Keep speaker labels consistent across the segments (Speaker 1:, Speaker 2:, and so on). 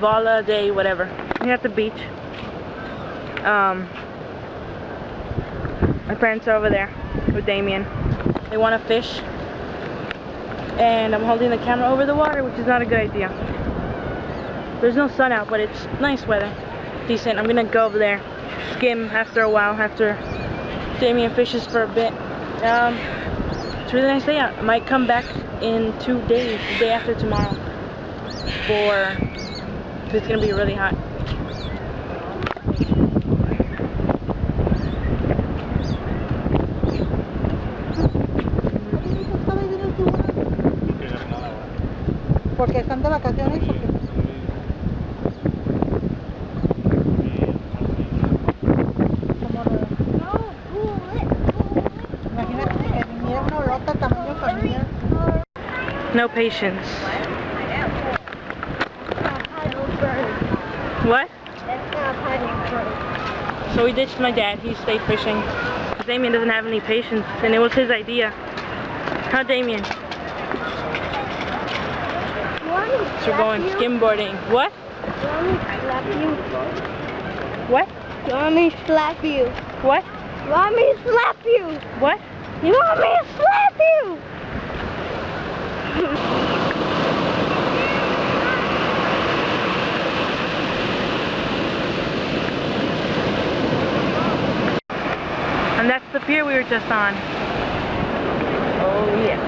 Speaker 1: VALA day, whatever. We're at the beach. My parents are over there with Damien. They want to fish. And I'm holding the camera over the water, which is not a good idea. There's no sun out, but it's nice weather. Decent. I'm gonna go over there, skim after a while, after Damien fishes for a bit. It's a really nice day out. I might come back in 2 days, the day after tomorrow, because it's gonna be really hot.
Speaker 2: Porque están de vacaciones. Imagínate que viniera una olota tamaño familiar.
Speaker 1: No patience. What? So we ditched my dad. He stayed fishing. Damien doesn't have any patience, and it was his idea. Huh, Damien? So we're going skimboarding. What?
Speaker 3: You want me to slap you?
Speaker 1: What?
Speaker 3: You want me to slap you?
Speaker 1: What?
Speaker 3: You want me to slap you?
Speaker 1: What?
Speaker 3: You want me to slap you?
Speaker 1: And that's the pier we were just on. Oh yeah.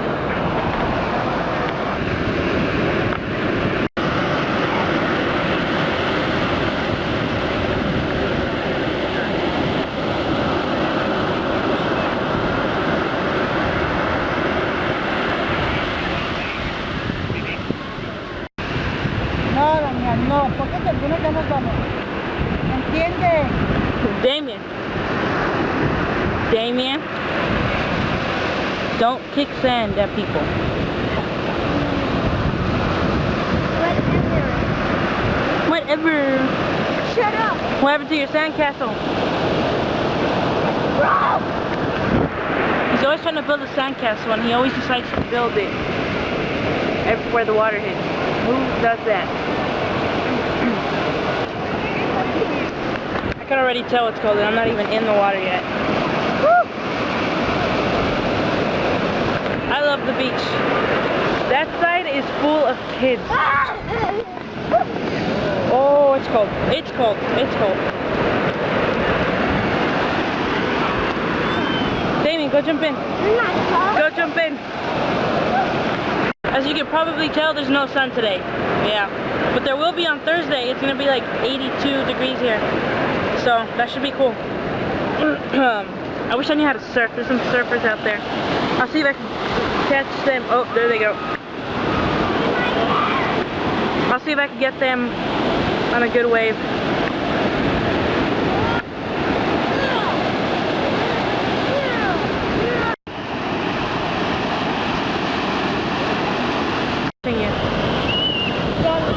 Speaker 2: No, Daniel, no. ¿Por qué te no nos vamos? ¿Entiende?
Speaker 1: Damien. Damien. Don't kick sand at people. Whatever.
Speaker 3: Shut up.
Speaker 1: What happened to your sandcastle?
Speaker 3: Bro.
Speaker 1: He's always trying to build a sandcastle, and he always decides to build it everywhere the water hits. Who does that? I can already tell what's cold, and I'm not even in the water yet. Woo! I love the beach. That side is full of kids. Oh, it's cold. It's cold. It's cold. Damien, go jump in. Go jump in. As you can probably tell, there's no sun today. Yeah. But there will be on Thursday. It's going to be like 82 degrees here. So, that should be cool. I wish I knew how to surf. There's some surfers out there. I'll see if I can catch them. Oh, there they go. I'll see if I can get them on a good wave.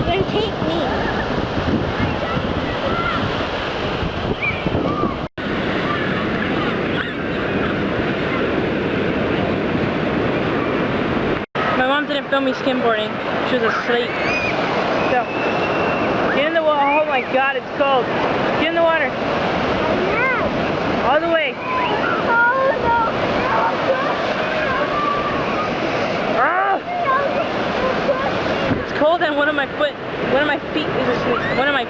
Speaker 3: Then take me.
Speaker 1: My mom didn't film me skimboarding. She was asleep. So, get in the water. Oh my god, it's cold. Get in the water. All the way. It's cold and one of my feet is asleep. One of my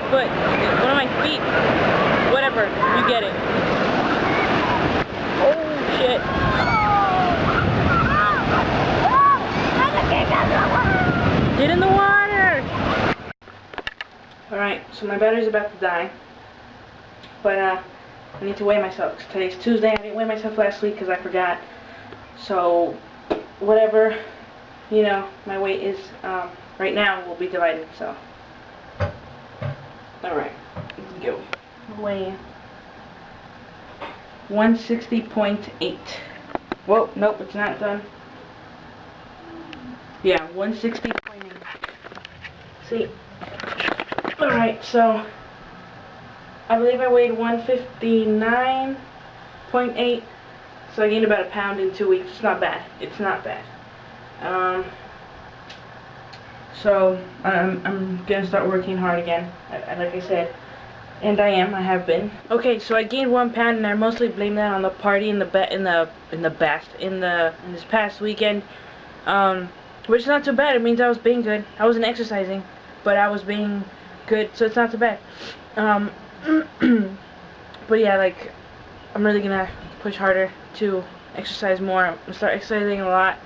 Speaker 1: feet. Whatever, you get it. Oh shit. Get in the water! Alright, so my battery's about to die. But I need to weigh myself. Today's Tuesday. I didn't weigh myself last week because I forgot. So, whatever, you know, my weight is right now will be divided. So, alright, let's go. Weigh 160.8. Whoa, nope, it's not done. Yeah, 160.8. See? Alright, so I believe I weighed 159.8. So I gained about a pound in 2 weeks. It's not bad. It's not bad. So I'm gonna start working hard again, like I said, and I have been. Okay, so I gained 1 pound, and I mostly blame that on the party in this past weekend. Which is not too bad. It means I was being good. I wasn't exercising, but I was being good, so it's not too bad. But yeah, like, I'm really gonna push harder to exercise more. I'm gonna start exercising a lot.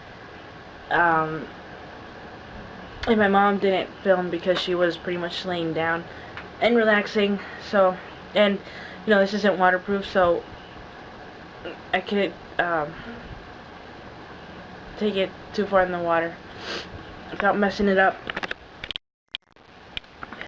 Speaker 1: And my mom didn't film because she was pretty much laying down and relaxing. So, and you know, this isn't waterproof, so I couldn't take it too far in the water without messing it up.